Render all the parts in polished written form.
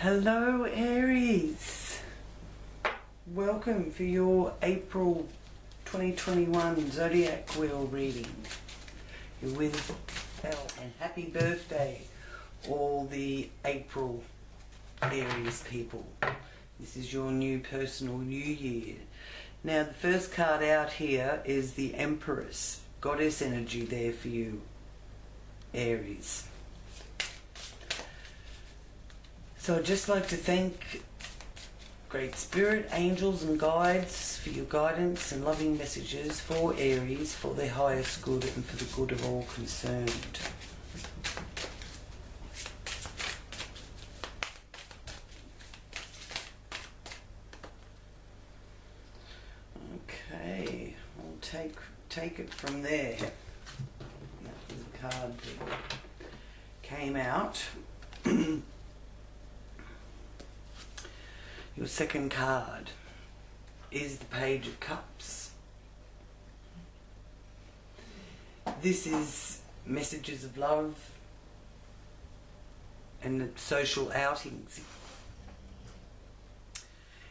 Hello Aries, welcome for your April 2021 Zodiac wheel reading. You're with Elle, and happy birthday all the April Aries people. This is your new personal new year. Now the first card out here is the Empress, goddess energy there for you Aries. So I'd just like to thank Great Spirit, angels and guides for your guidance and loving messages for Aries, for their highest good and for the good of all concerned. Okay, I'll take it from there. That was the card that came out. Your second card is the Page of Cups. This is messages of love and social outings.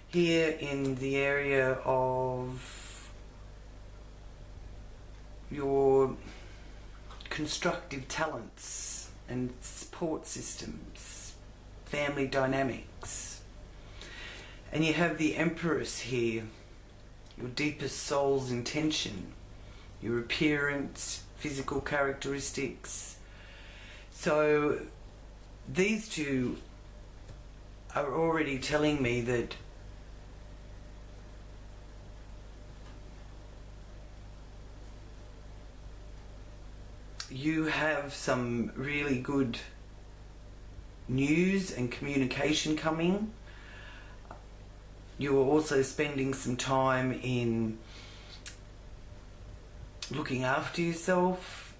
Here in the area of your constructive talents and support systems, family dynamics. And you have the Empress here, your deepest soul's intention, your appearance, physical characteristics. So these two are already telling me that you have some really good news and communication coming. You are also spending some time in looking after yourself,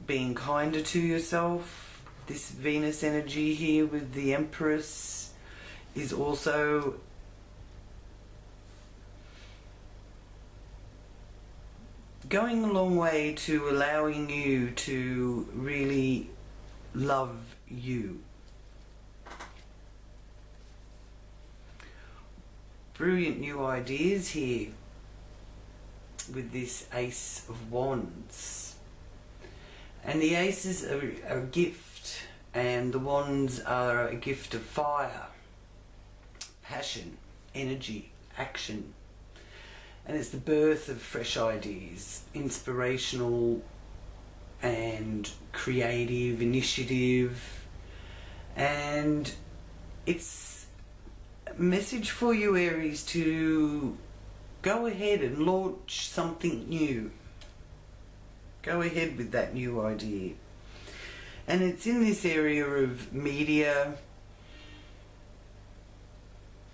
being kinder to yourself. This Venus energy here with the Empress is also going a long way to allowing you to really love you. Brilliant new ideas here with this Ace of Wands. And the aces are a gift, and the wands are a gift of fire, passion, energy, action. And it's the birth of fresh ideas, inspirational and creative initiative. And it's message for you Aries to go ahead and launch something new. Go ahead with that new idea. And it's in this area of media,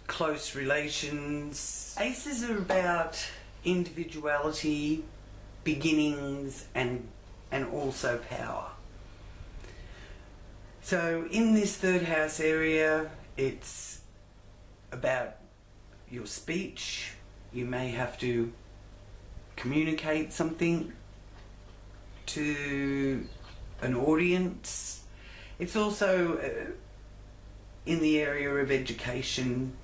close relations. Aces are about individuality, beginnings, and also power. So in this third house area, it's about your speech. You may have to communicate something to an audience. It's also in the area of education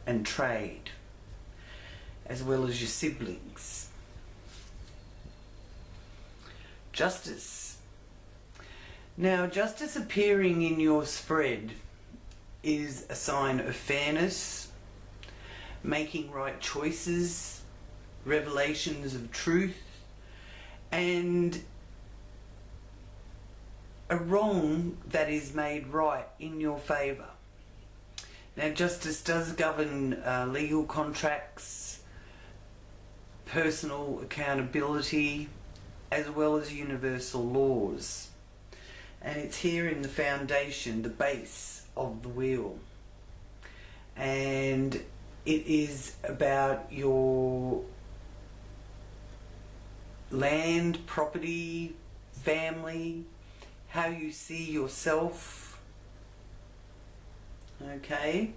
and trade, as well as your siblings. Justice. Now, justice appearing in your spread is a sign of fairness, making right choices, revelations of truth, and a wrong that is made right in your favour. Now, justice does govern legal contracts, personal accountability, as well as universal laws. And it's here in the foundation, the base of the wheel. And it is about your land, property, family, how you see yourself. Okay.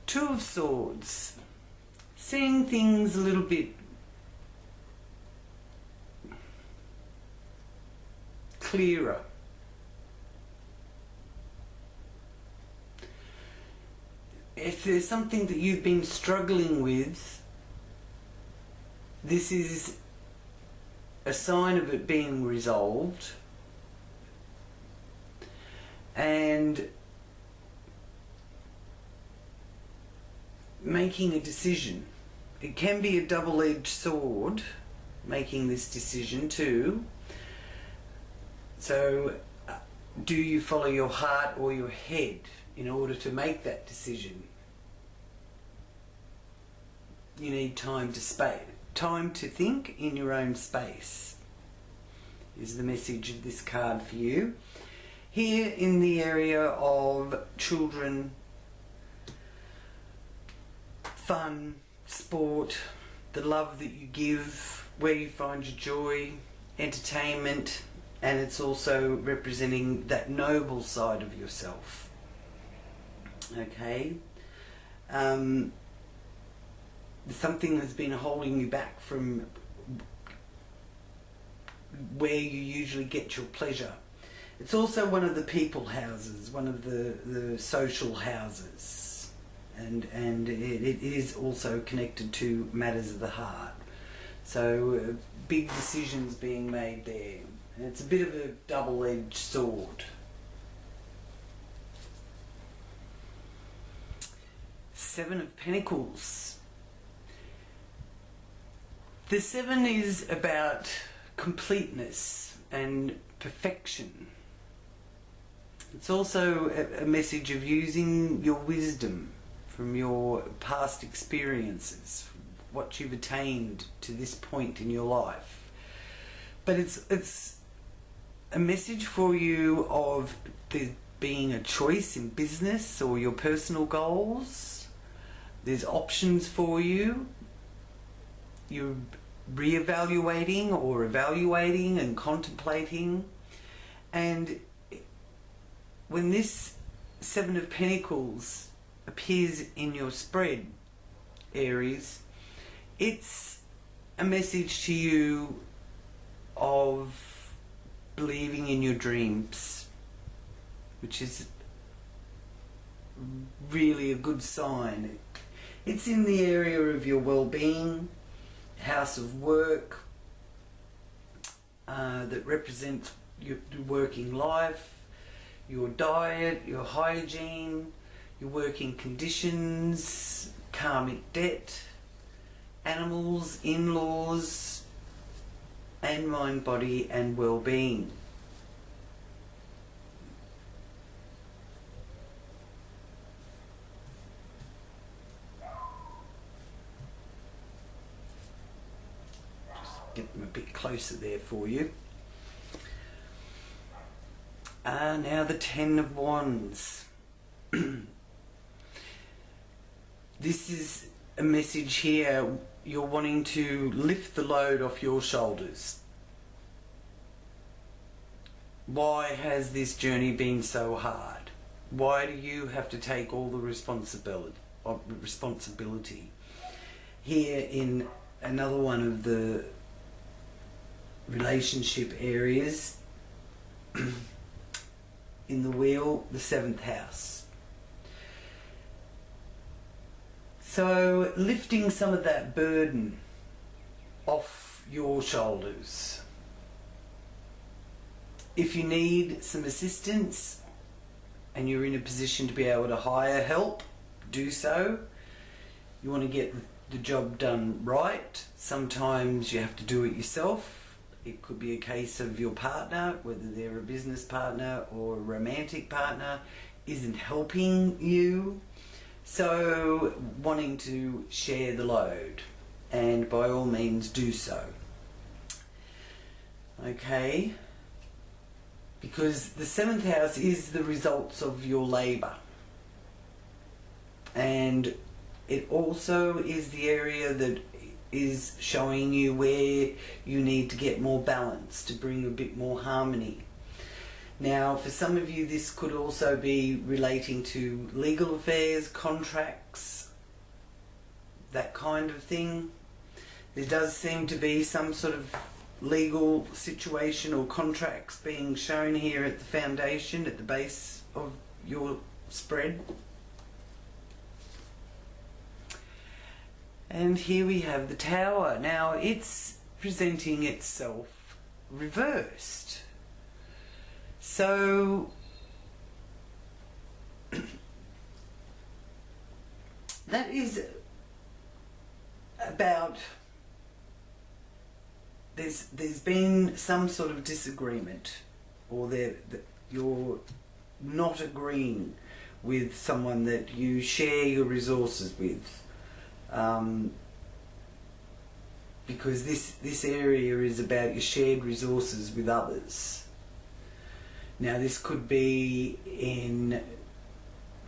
Two of Swords. Seeing things a little bit clearer. if there's something that you've been struggling with, this is a sign of it being resolved, and making a decision. It can be a double-edged sword, making this decision too. So do you follow your heart or your head in order to make that decision? You need time to think in your own space is the message of this card for you. Here in the area of children, fun, sport, the love that you give, where you find your joy, entertainment, and it's also representing that noble side of yourself. Okay? Something has been holding you back from where you usually get your pleasure. It's also one of the people houses, one of the social houses, and it is also connected to matters of the heart. So big decisions being made there. And it's a bit of a double-edged sword. Seven of Pentacles. The seven is about completeness and perfection. It's also a message of using your wisdom from your past experiences, what you've attained to this point in your life. But it's a message for you of there being a choice in business or your personal goals. There's options for you. You're re-evaluating or evaluating and contemplating. And when this Seven of Pentacles appears in your spread, Aries, it's a message to you of believing in your dreams, which is really a good sign. It's in the area of your well-being, house of work, that represents your working life, your diet, your hygiene, your working conditions, karmic debt, animals, in-laws, and mind, body, and well-being. Just get them a bit closer there for you. Now the Ten of Wands. This is a message here. You're wanting to lift the load off your shoulders. Why has this journey been so hard? Why do you have to take all the responsibility? Here in another one of the relationship areas, in the wheel, the 7th house. So lifting some of that burden off your shoulders. If you need some assistance and you're in a position to be able to hire help, do so. You want to get the job done right. Sometimes you have to do it yourself. It could be a case of your partner, whether they're a business partner or a romantic partner, isn't helping you. So wanting to share the load, and by all means do so. Okay? Because the 7th house is the results of your labour. And it also is the area that is showing you where you need to get more balance, to bring a bit more harmony. Now, for some of you, this could also be relating to legal affairs, contracts, that kind of thing. There does seem to be some sort of legal situation or contracts being shown here at the foundation, at the base of your spread. And here we have the Tower. Now it's presenting itself reversed. So that is about, there's been some sort of disagreement, or you're not agreeing with someone that you share your resources with, because this area is about your shared resources with others. Now this could be in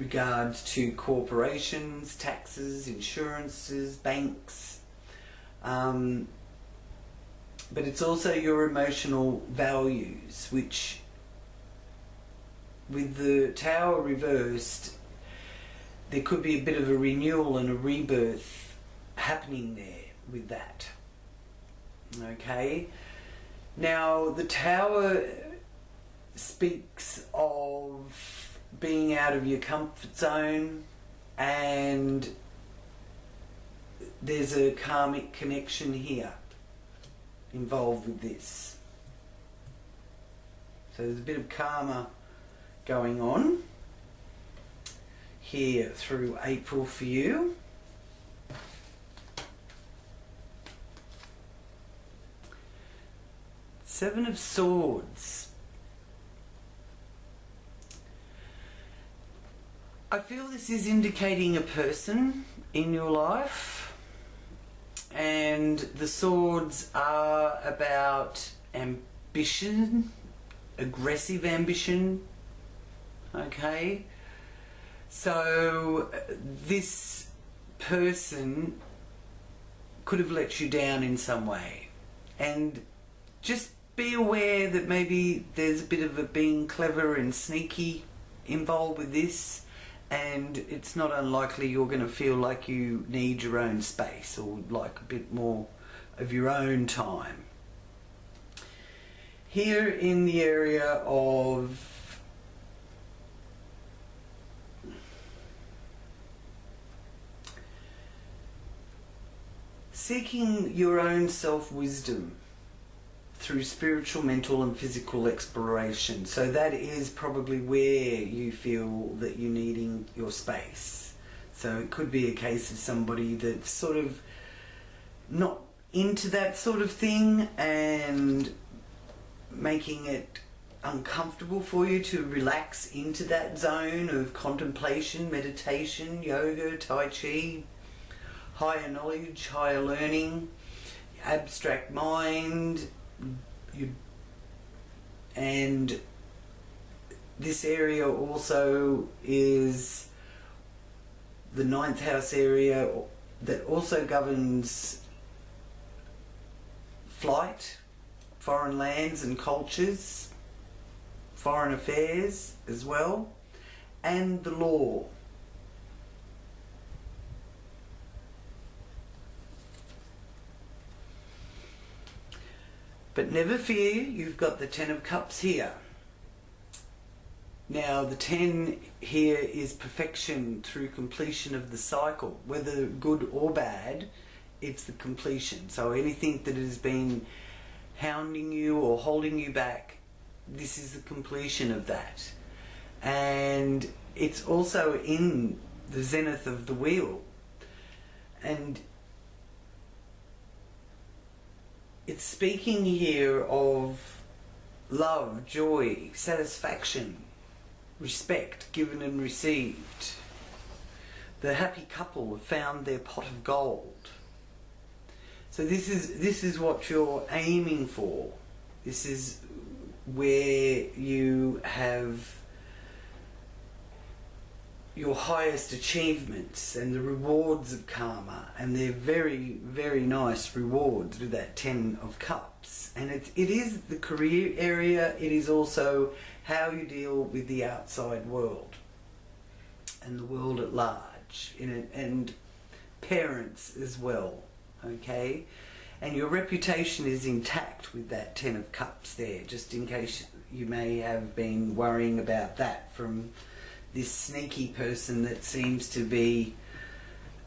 regards to corporations, taxes, insurances, banks, but it's also your emotional values, which with the Tower reversed, there could be a bit of a renewal and a rebirth happening there with that. Okay, now the Tower speaks of being out of your comfort zone, and there's a karmic connection here involved with this. So there's a bit of karma going on here through April for you. Seven of Swords. I feel this is indicating a person in your life, and the swords are about ambition, aggressive ambition. Okay, so this person could have let you down in some way, and just be aware that maybe there's a bit of a being clever and sneaky involved with this, and it's not unlikely you're going to feel like you need your own space, or like a bit more of your own time. Here in the area of seeking your own self-wisdom through spiritual, mental and physical exploration. So that is probably where you feel that you're needing your space. So it could be a case of somebody that's sort of not into that sort of thing and making it uncomfortable for you to relax into that zone of contemplation, meditation, yoga, tai chi, higher knowledge, higher learning, abstract mind. And this area also is the 9th house area that also governs flight, foreign lands and cultures, foreign affairs as well, and the law. But never fear, you've got the 10 of Cups here. Now the 10 here is perfection through completion of the cycle. Whether good or bad, it's the completion. So anything that has been hounding you or holding you back, this is the completion of that. And it's also in the zenith of the wheel. And it's speaking here of love, joy, satisfaction, respect given and received. The happy couple have found their pot of gold. So this is what you're aiming for. This is where you have your highest achievements and the rewards of karma, and they're very, very nice rewards with that 10 of Cups. And it is the career area, it is also how you deal with the outside world and the world at large, and parents as well, okay? And your reputation is intact with that 10 of Cups there, just in case you may have been worrying about that from this sneaky person that seems to be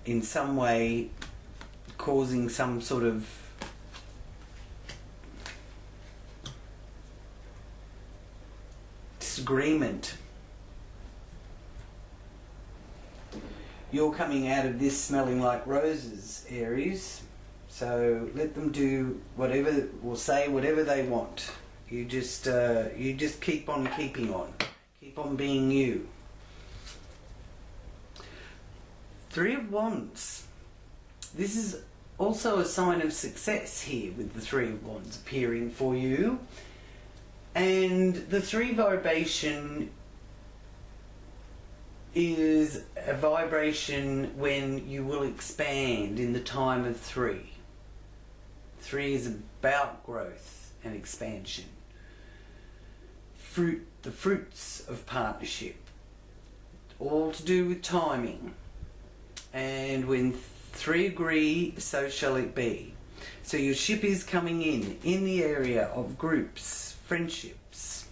in some way causing some sort of disagreement. You're coming out of this smelling like roses, Aries. So let them do whatever, or say whatever they want. You just keep on keeping on. Keep on being you. Three of Wands. This is also a sign of success here with the Three of Wands appearing for you. And the 3 vibration is a vibration when you will expand in the time of 3. 3 is about growth and expansion. The fruits of partnership. All to do with timing. And when 3 agree, so shall it be. So your ship is coming in the area of groups, friendships.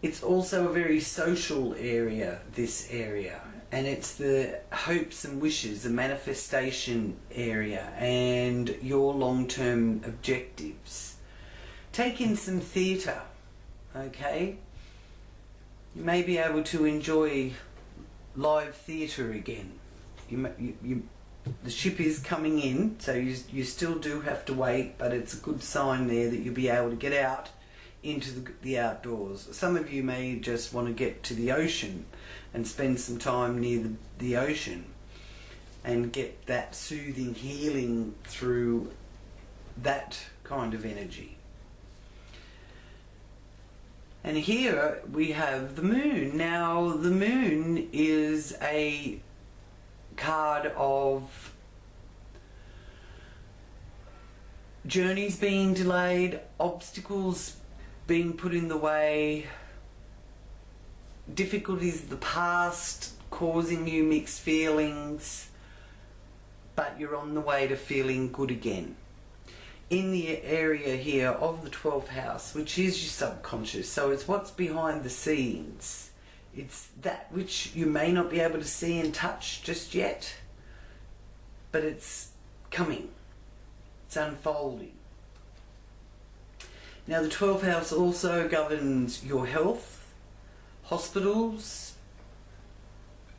It's also a very social area, this area, and it's the hopes and wishes, the manifestation area, and your long-term objectives. Take in some theatre, okay? You may be able to enjoy live theatre again. The ship is coming in, so you still do have to wait, but it's a good sign there that you'll be able to get out into the outdoors. Some of you may just want to get to the ocean and spend some time near the ocean and get that soothing healing through that kind of energy. And here we have the moon. Now the moon is a card of journeys being delayed, obstacles being put in the way, difficulties of the past causing you mixed feelings, but you're on the way to feeling good again. In the area here of the 12th house, which is your subconscious, so it's what's behind the scenes. It's that which you may not be able to see and touch just yet, but it's coming. It's unfolding. Now the 12th house also governs your health, hospitals,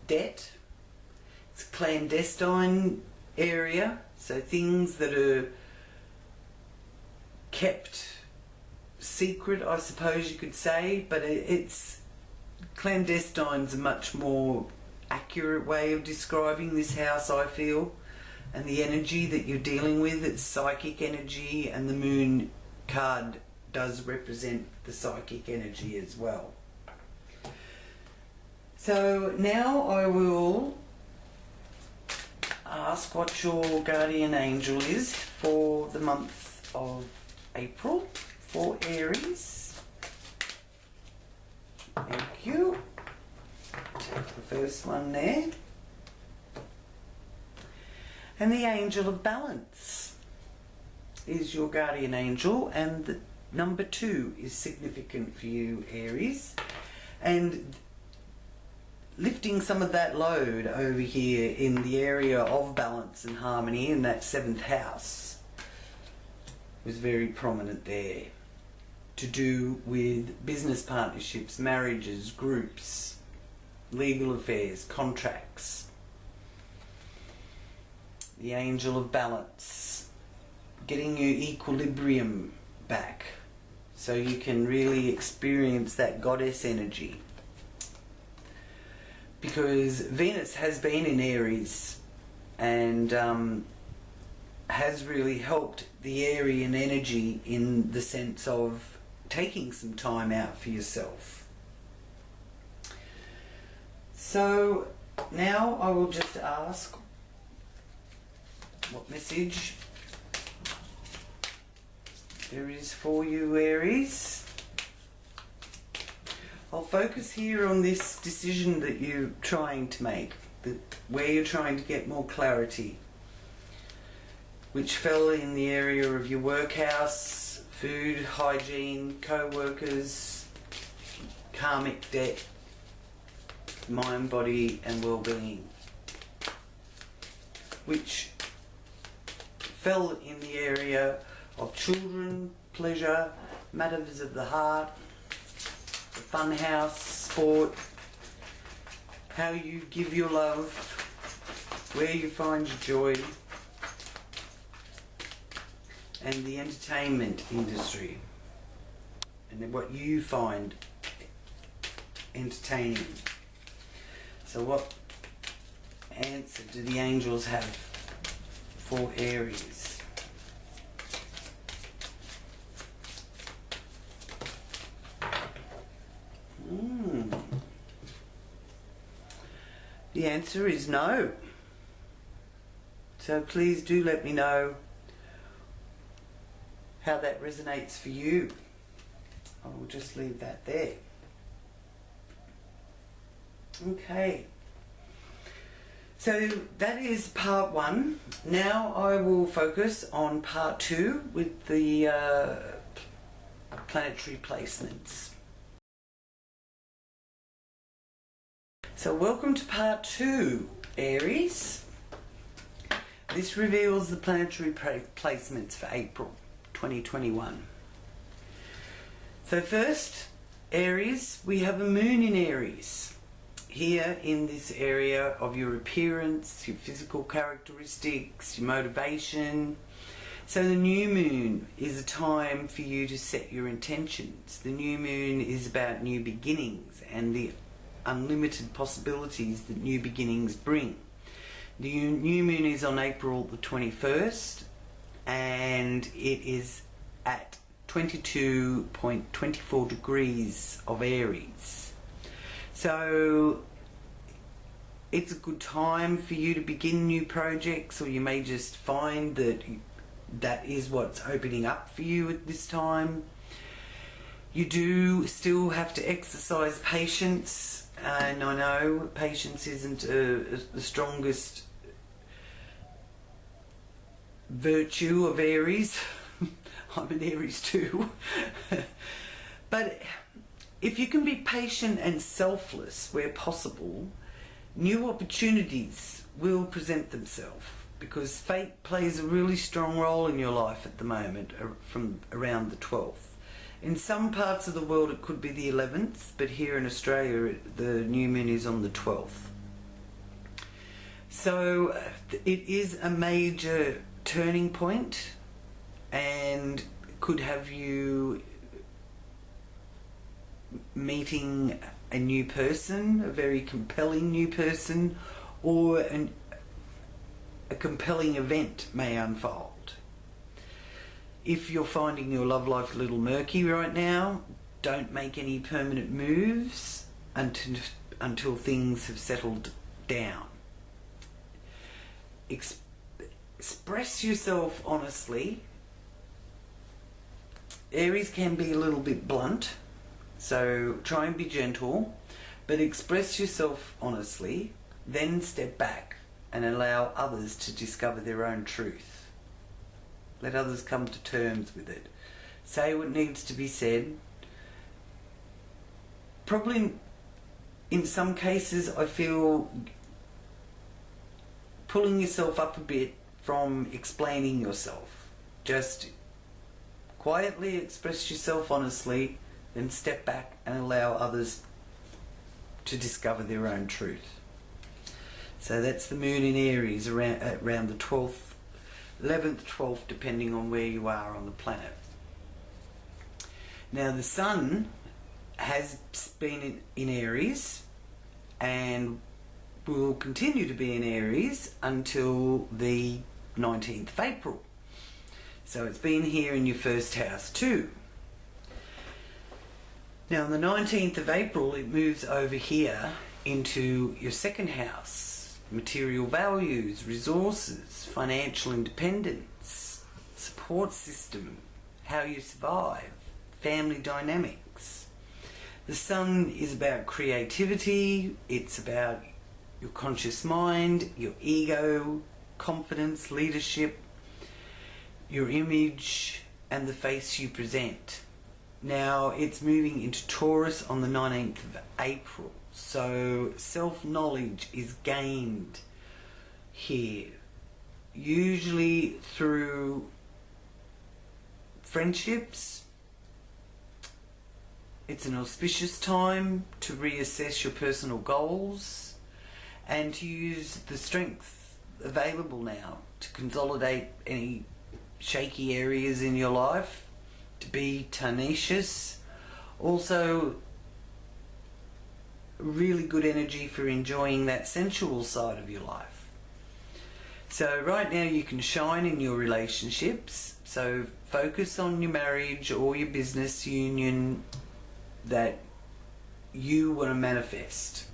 debt. It's a clandestine area, so things that are kept secret, I suppose you could say, but it's clandestine's a much more accurate way of describing this house, I feel, and the energy that you're dealing with. It's psychic energy, and the moon card does represent the psychic energy as well. So now I will ask what your guardian angel is for the month of April for Aries. Thank you. Take the first one there. And the angel of balance is your guardian angel, and the number 2 is significant for you, Aries. And lifting some of that load over here in the area of balance and harmony in that 7th house was very prominent there. To do with business partnerships, marriages, groups, legal affairs, contracts. The angel of balance, getting your equilibrium back so you can really experience that goddess energy. Because Venus has been in Aries and has really helped the Arian energy in the sense of taking some time out for yourself. So now I will just ask what message there is for you, Aries. I'll focus here on this decision that you're trying to make, where you're trying to get more clarity, which fell in the area of your workhouse, food, hygiene, co-workers, karmic debt, mind, body and well-being, which fell in the area of children, pleasure, matters of the heart, the fun house, sport, how you give your love, where you find your joy, and the entertainment industry, and then what you find entertaining. So what answer do the angels have for Aries? The answer is no. So please do let me know how that resonates for you. I will just leave that there. Okay. So that is part 1. Now I will focus on part 2 with the planetary placements. So welcome to part 2, Aries. This reveals the planetary placements for April 2021. So first, Aries, we have a moon in Aries. Here in this area of your appearance, your physical characteristics, your motivation. So the new moon is a time for you to set your intentions. The new moon is about new beginnings and the unlimited possibilities that new beginnings bring. The new moon is on April the 21st and it is at 22.24 degrees of Aries. So it's a good time for you to begin new projects, or you may just find that that is what's opening up for you at this time. You do still have to exercise patience, and I know patience isn't the strongest virtue of Aries. I'm an Aries too. But if you can be patient and selfless where possible, new opportunities will present themselves, because fate plays a really strong role in your life at the moment from around the 12th. In some parts of the world it could be the 11th, but here in Australia the new moon is on the 12th. So it is a major turning point and could have you meeting a new person, a very compelling new person, or a compelling event may unfold. If you're finding your love life a little murky right now, don't make any permanent moves until things have settled down. Express yourself honestly. Aries can be a little bit blunt, so try and be gentle, but express yourself honestly, then step back and allow others to discover their own truth. Let others come to terms with it. Say what needs to be said. Probably in some cases I feel pulling yourself up a bit from explaining yourself. Just quietly express yourself honestly, then step back and allow others to discover their own truth. So that's the moon in Aries around the 12th, 11th, 12th, depending on where you are on the planet. Now the sun has been in Aries and will continue to be in Aries until the 19th of April. So it's been here in your first house too. Now on the 19th of April it moves over here into your second house. Material values, resources, financial independence, support system, how you survive, family dynamics. The sun is about creativity, it's about your conscious mind, your ego, confidence, leadership, your image and the face you present. Now it's moving into Taurus on the 19th of April, so self-knowledge is gained here usually through friendships. It's an auspicious time to reassess your personal goals and to use the strength available now to consolidate any shaky areas in your life, to be tenacious. Also, really good energy for enjoying that sensual side of your life. So right now you can shine in your relationships, so focus on your marriage or your business union that you want to manifest,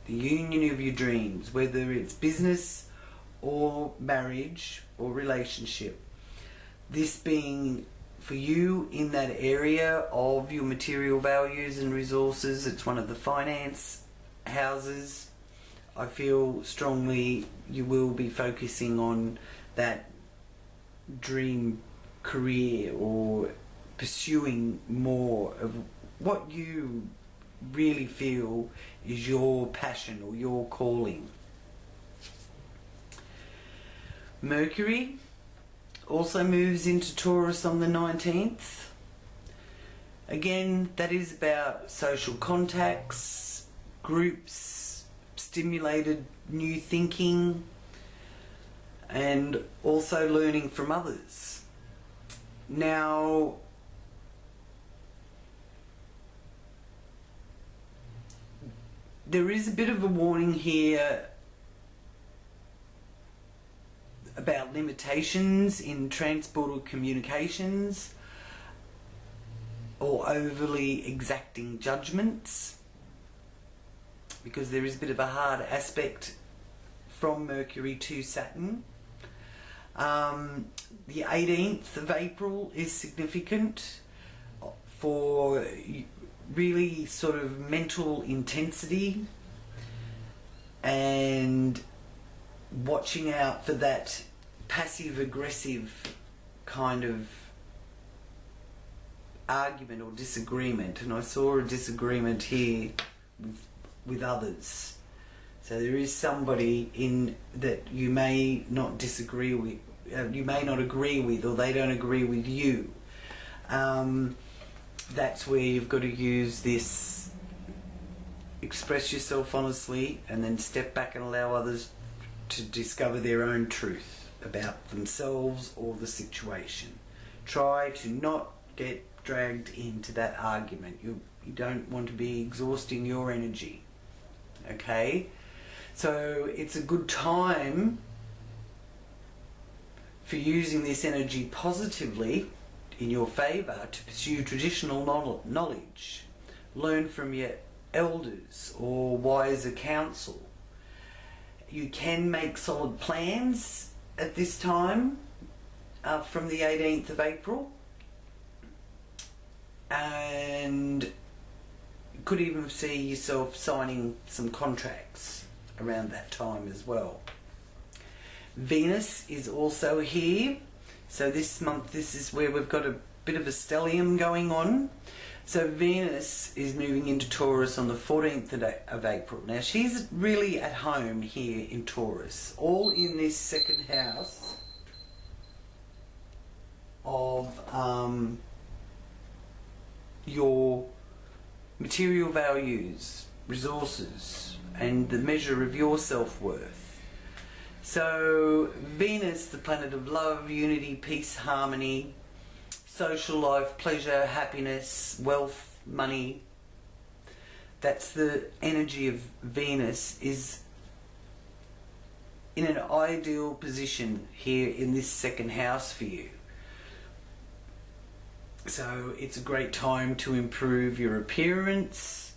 the union of your dreams, whether it's business or marriage or relationship. This being for you in that area of your material values and resources. It's one of the finance houses. I feel strongly you will be focusing on that dream career or pursuing more of what you really feel is your passion or your calling. Mercury also moves into Taurus on the 19th. Again, that is about social contacts, groups, stimulated new thinking, and also learning from others. Now, there is a bit of a warning here about limitations in transport or communications or overly exacting judgments, because there is a bit of a hard aspect from Mercury to Saturn. The 18th of April is significant for really sort of mental intensity and watching out for that passive aggressive kind of argument or disagreement. And I saw a disagreement here with others. So there is somebody in that you may not disagree with, you may not agree with, or they don't agree with you. That's where you've got to use this, express yourself honestly, and then step back and allow others to discover their own truth about themselves or the situation. Try to not get dragged into that argument. You don't want to be exhausting your energy. Okay? So it's a good time for using this energy positively in your favour to pursue traditional knowledge. Learn from your elders or wiser counsel. You can make solid plans at this time from the 18th of April, and you could even see yourself signing some contracts around that time as well. Venus is also here, so this month this is where we've got a bit of a stellium going on. So Venus is moving into Taurus on the 14th of April. Now she's really at home here in Taurus, all in this second house of your material values, resources, and the measure of your self-worth. So Venus, the planet of love, unity, peace, harmony, social life, pleasure, happiness, wealth, money. That's the energy of Venus, is in an ideal position here in this second house for you. So it's a great time to improve your appearance,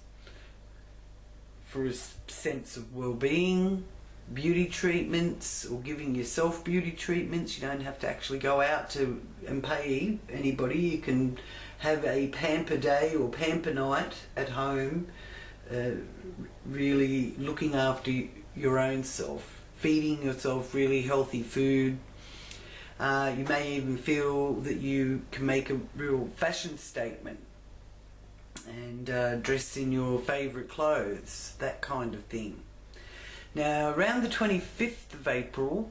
for a sense of well-being, beauty treatments, or giving yourself beauty treatments. You don't have to actually go out to and pay anybody. You can have a pamper day or pamper night at home, really looking after your own self, feeding yourself really healthy food. You may even feel that you can make a real fashion statement and dress in your favourite clothes, that kind of thing. Now, around the 25th of April,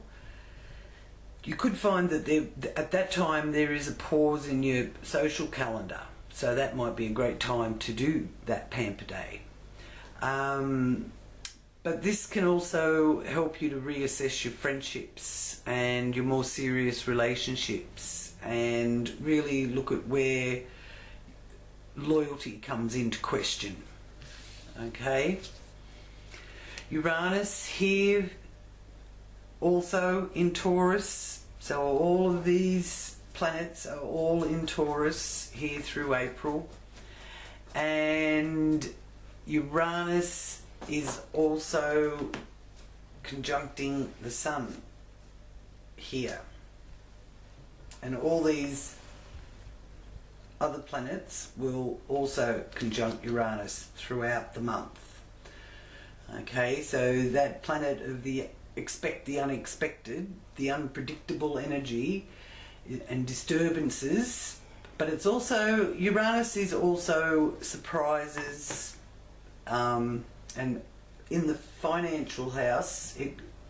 you could find that at that time there is a pause in your social calendar. So that might be a great time to do that pamper day. But this can also help you to reassess your friendships and your more serious relationships and really look at where loyalty comes into question. Okay? Uranus here also in Taurus. So all of these planets are all in Taurus here through April. And Uranus is also conjuncting the Sun here. And all these other planets will also conjunct Uranus throughout the month. Okay, so that planet of the unexpected, the unpredictable energy and disturbances, but it's also, Uranus is also surprises, and in the financial house,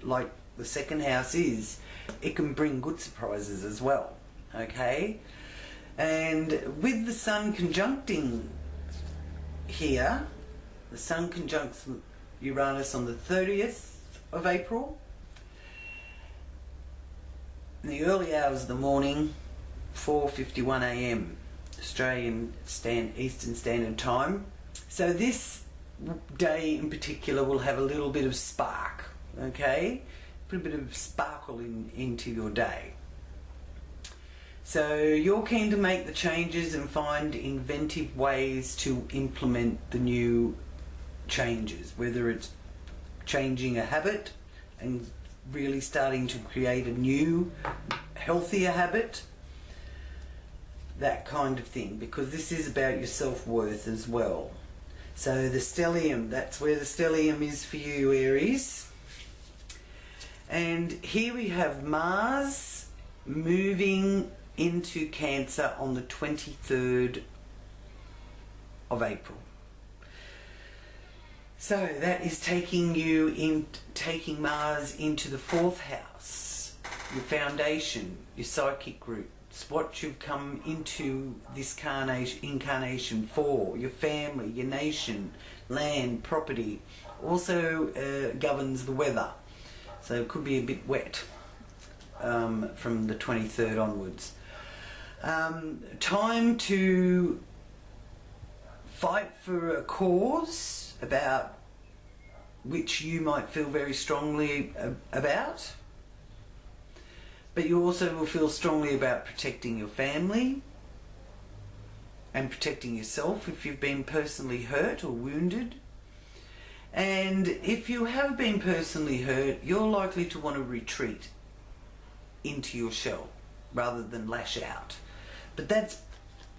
like the second house is, it can bring good surprises as well. Okay? And with the Sun conjuncting here, the Sun conjuncts Uranus on the 30th of April. In the early hours of the morning, 4:51 a.m. Australian Eastern Standard Time. So this day in particular will have a little bit of spark, okay? Put a bit of sparkle into your day. So you're keen to make the changes and find inventive ways to implement the new changes, whether it's changing a habit and really starting to create a new, healthier habit, that kind of thing, because this is about your self-worth as well. So the stellium, that's where the stellium is for you, Aries. And here we have Mars moving into Cancer on the 23rd of April. So that is taking Mars into the 4th house, your foundation, your psychic roots, what you've come into this incarnation for, your family, your nation, land, property. Also governs the weather, so it could be a bit wet from the 23rd onwards. Time to fight for a cause about which you might feel very strongly about, but you also will feel strongly about protecting your family and protecting yourself if you've been personally hurt or wounded. And if you have been personally hurt, you're likely to want to retreat into your shell rather than lash out. But that's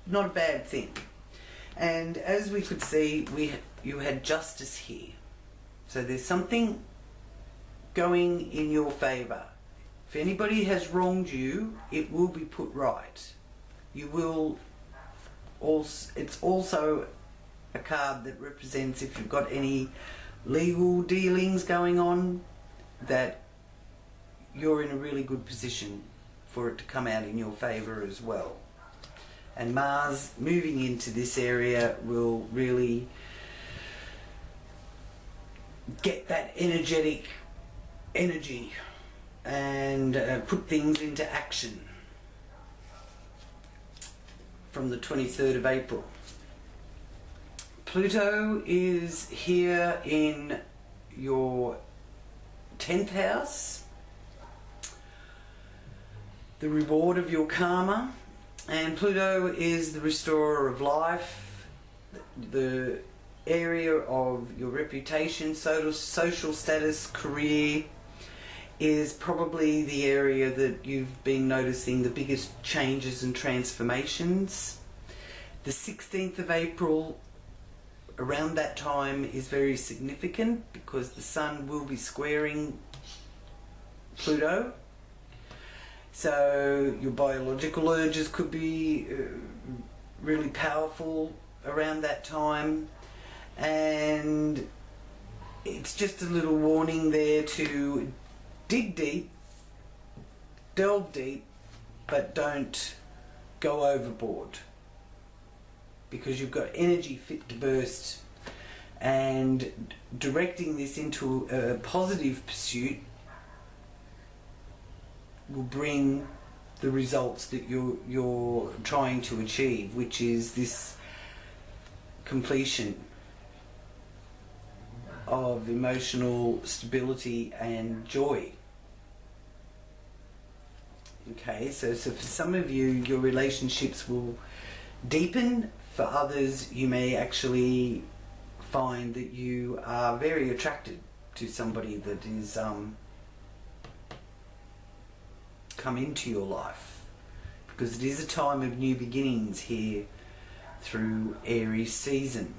not a bad thing. And as we could see, you had justice here. So there's something going in your favour. If anybody has wronged you, it will be put right. You will also, it's also a card that represents if you've got any legal dealings going on, that you're in a really good position for it to come out in your favour as well. And Mars moving into this area will really get that energetic energy and put things into action from the 23rd of April. Pluto is here in your 10th house, the reward of your karma, and Pluto is the restorer of life, the area of your reputation, social status, career is probably the area that you've been noticing the biggest changes and transformations. The 16th of April, around that time, is very significant because the Sun will be squaring Pluto. So your biological urges could be really powerful around that time, and it's just a little warning there to dig deep delve deep, but don't go overboard, because you've got energy fit to burst, and directing this into a positive pursuit will bring the results that you're trying to achieve, which is this completion of emotional stability and joy. Okay, so for some of you, your relationships will deepen. For others, you may actually find that you are very attracted to somebody that is come into your life, because it is a time of new beginnings here through Aries season.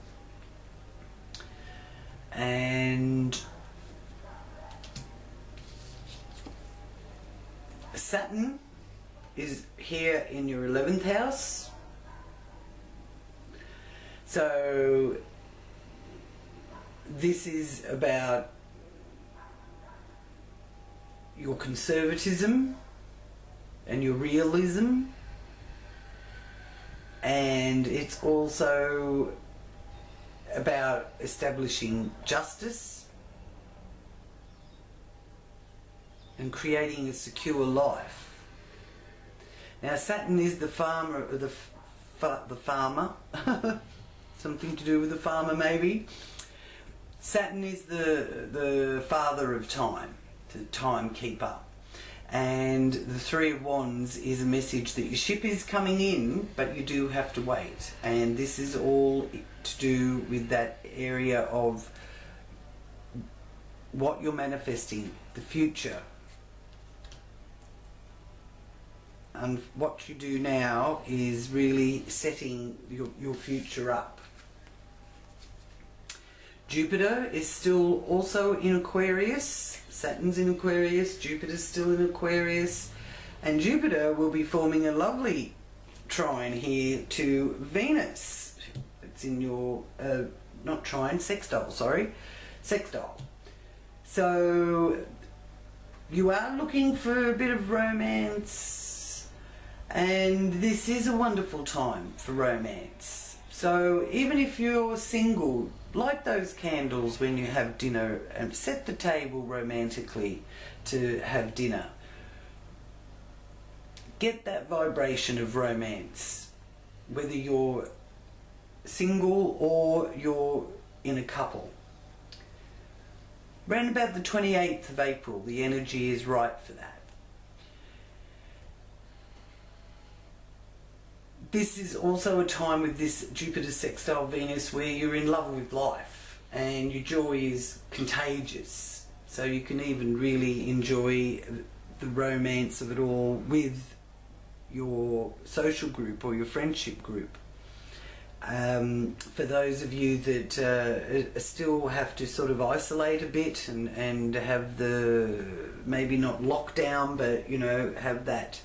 And Saturn is here in your 11th house. So this is about your conservatism and your realism, and it's also about establishing justice and creating a secure life. Now Saturn is the farmer, the farmer, something to do with the farmer maybe. Saturn is the father of time, the timekeeper. And the Three of Wands is a message that your ship is coming in, but you do have to wait. And this is all to do with that area of what you're manifesting, the future. And what you do now is really setting your future up. Jupiter is still also in Aquarius. Saturn's in Aquarius, Jupiter's still in Aquarius, and Jupiter will be forming a lovely trine here to Venus. It's in your, not trine, sextile, sorry, sextile. So you are looking for a bit of romance, and this is a wonderful time for romance. So even if you're single, light those candles when you have dinner and set the table romantically to have dinner. Get that vibration of romance, whether you're single or you're in a couple. Around about the 28th of April, the energy is right for that. This is also a time with this Jupiter sextile Venus where you're in love with life and your joy is contagious. So you can even really enjoy the romance of it all with your social group or your friendship group. For those of you that still have to sort of isolate a bit and have the, maybe not lockdown, but you know, have that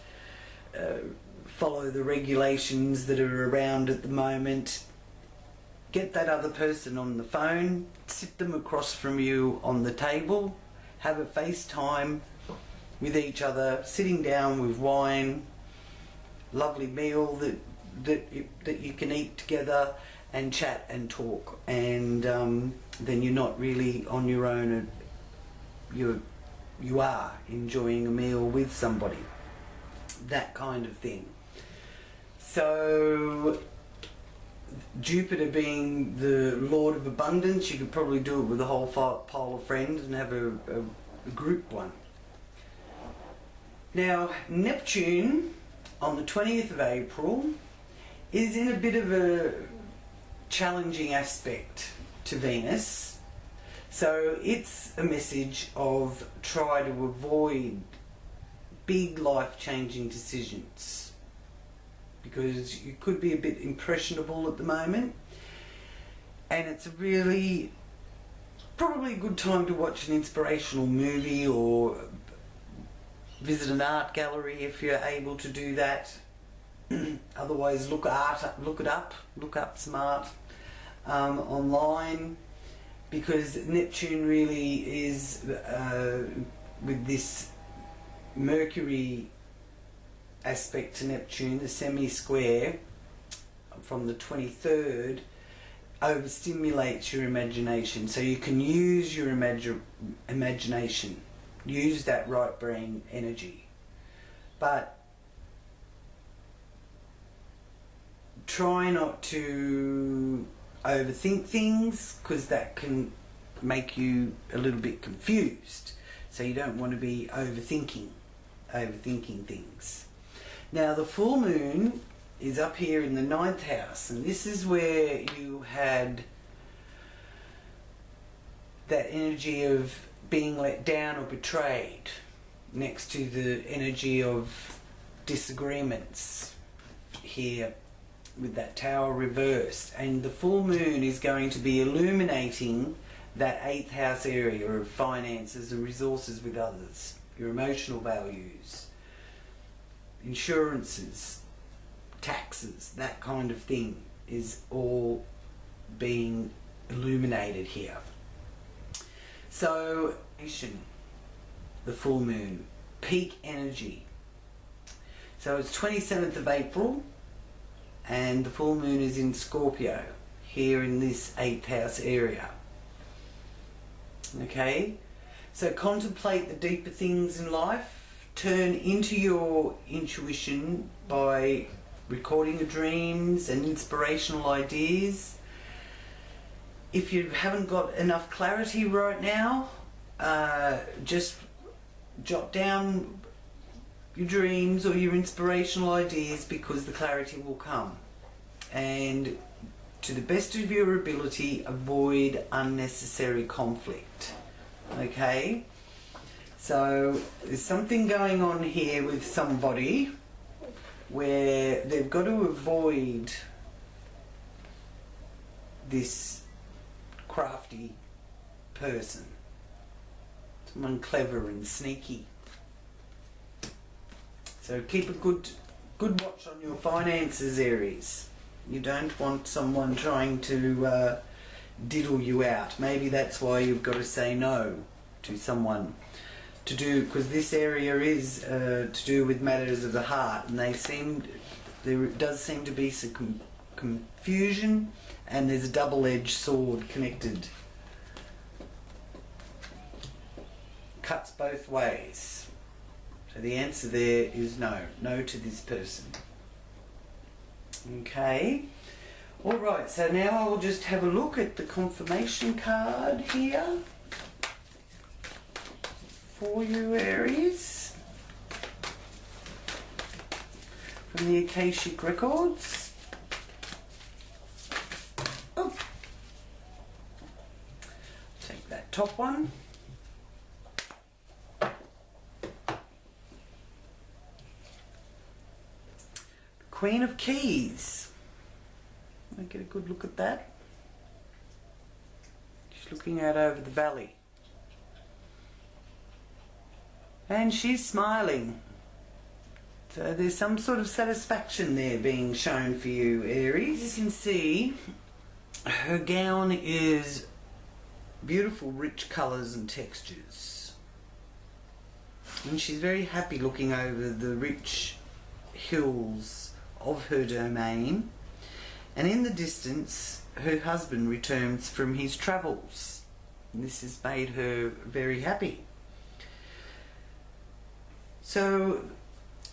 follow the regulations that are around at the moment. Get that other person on the phone, sit them across from you on the table, have a FaceTime with each other, sitting down with wine, lovely meal that you can eat together and chat and talk, and then you're not really on your own, you are enjoying a meal with somebody, that kind of thing. So Jupiter being the Lord of Abundance, you could probably do it with a whole pile of friends and have a group one. Now Neptune on the 20th of April is in a bit of a challenging aspect to Venus. So it's a message of try to avoid big life-changing decisions, because you could be a bit impressionable at the moment, and it's a really probably a good time to watch an inspirational movie or visit an art gallery if you're able to do that. Otherwise look up smart online, because Neptune really is with this Mercury aspect to Neptune, the semi-square from the 23rd, overstimulates your imagination. So you can use your imagination, use that right brain energy. But try not to overthink things, because that can make you a little bit confused. So you don't want to be overthinking things. Now the full moon is up here in the 9th house, and this is where you had that energy of being let down or betrayed, next to the energy of disagreements here with that Tower reversed. And the full moon is going to be illuminating that 8th house area of finances and resources with others, your emotional values, insurances, taxes, that kind of thing is all being illuminated here. So, the full moon, peak energy. So it's 27th of April, and the full moon is in Scorpio, here in this 8th house area. Okay, so contemplate the deeper things in life, turn into your intuition by recording your dreams and inspirational ideas. If you haven't got enough clarity right now, just jot down your dreams or your inspirational ideas, because the clarity will come. And to the best of your ability, avoid unnecessary conflict. Okay? So there's something going on here with somebody where they've got to avoid this crafty person, someone clever and sneaky. So keep a good watch on your finances, Aries. You don't want someone trying to diddle you out. Maybe that's why you've got to say no to someone to do, because this area is to do with matters of the heart, and there does seem to be some confusion, and there's a double-edged sword connected. Cuts both ways. So the answer there is no. No to this person. Okay. Alright, so now I will just have a look at the confirmation card here for you, Aries, from the Akashic Records. Oh. Take that top one. Queen of Keys. I'll get a good look at that. She's looking out over the valley. And she's smiling. So there's some sort of satisfaction there being shown for you, Aries. You can see her gown is beautiful, rich colours and textures. And she's very happy looking over the rich hills of her domain, and in the distance her husband returns from his travels, and this has made her very happy. So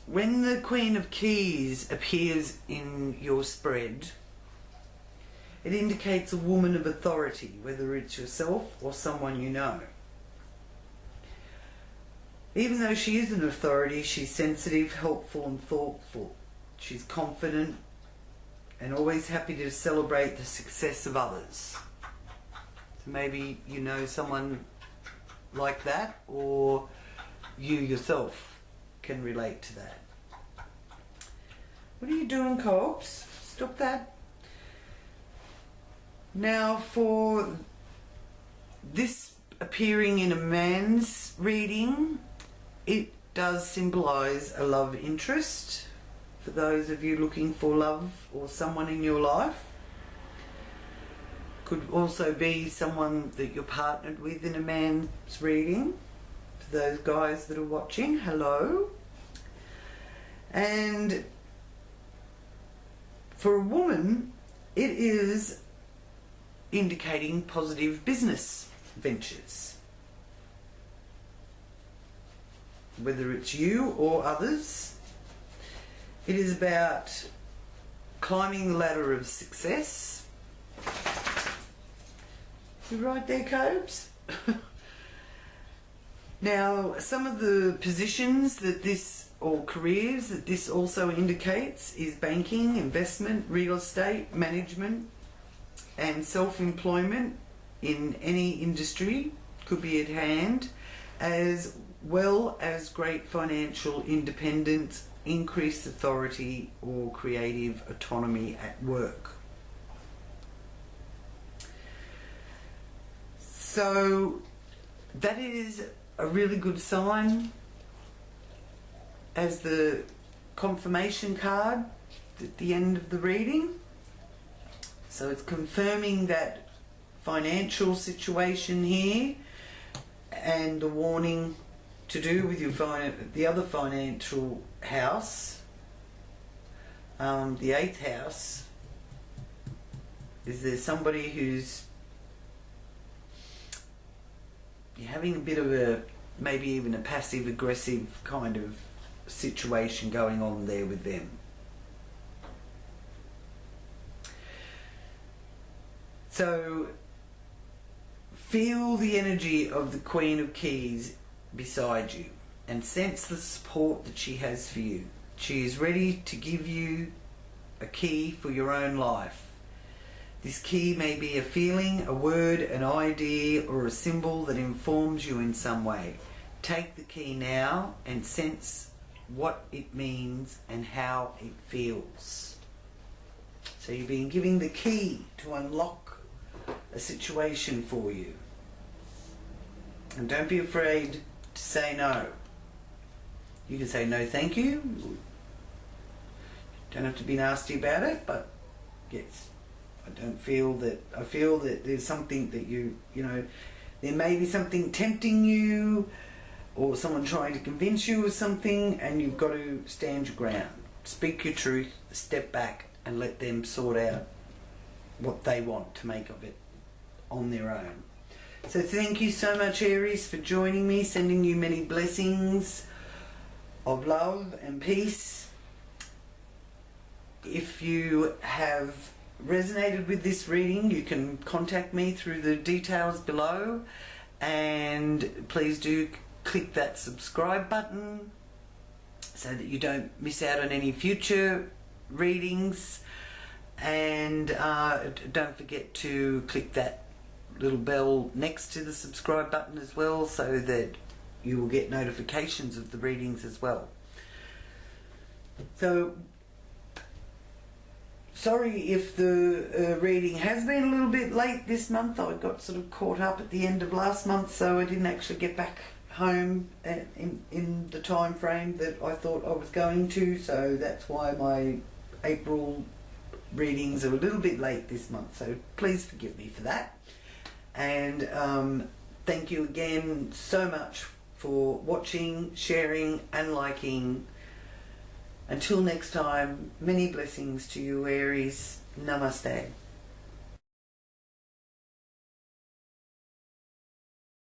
when the Queen of Keys appears in your spread, it indicates a woman of authority, whether it's yourself or someone you know. Even though she is an authority, she's sensitive, helpful and thoughtful. She's confident and always happy to celebrate the success of others. So maybe you know someone like that, or you yourself can relate to that. What are you doing, Cobs? Stop that. Now for this appearing in a man's reading, it does symbolise a love interest for those of you looking for love or someone in your life. Could also be someone that you're partnered with in a man's reading. For those guys that are watching, hello. And for a woman, it is indicating positive business ventures. Whether it's you or others, it is about climbing the ladder of success. You right there, Cobes? Now, some of the positions that this, or careers that this also indicates, is banking, investment, real estate, management, and self-employment in any industry could be at hand, as well as great financial independence, increased authority, or creative autonomy at work. So that is a really good sign as the confirmation card at the end of the reading. So it's confirming that financial situation here, and the warning to do with your the other financial house, the 8th house. Is there somebody who's you're having a bit of a, maybe even a passive aggressive kind of situation going on there with them? So feel the energy of the Queen of Keys beside you and sense the support that she has for you. She is ready to give you a key for your own life. This key may be a feeling, a word, an idea, or a symbol that informs you in some way. Take the key now and sense what it means and how it feels. So you've been given the key to unlock a situation for you. And don't be afraid to say no. You can say no thank you. Don't have to be nasty about it, but yes. I feel that there's something that you know, there may be something tempting you, or someone trying to convince you of something, and you've got to stand your ground. Speak your truth, step back, and let them sort out what they want to make of it on their own. So thank you so much, Aries, for joining me, sending you many blessings of love and peace. If you have resonated with this reading, you can contact me through the details below, and please do click that subscribe button so that you don't miss out on any future readings, and don't forget to click that little bell next to the subscribe button as well, so that you will get notifications of the readings as well. So sorry if the reading has been a little bit late this month. I got sort of caught up at the end of last month, so I didn't actually get back home in the time frame that I thought I was going to, so that's why my April readings are a little bit late this month, so please forgive me for that. And thank you again so much for watching, sharing and liking. Until next time, many blessings to you, Aries. Namaste.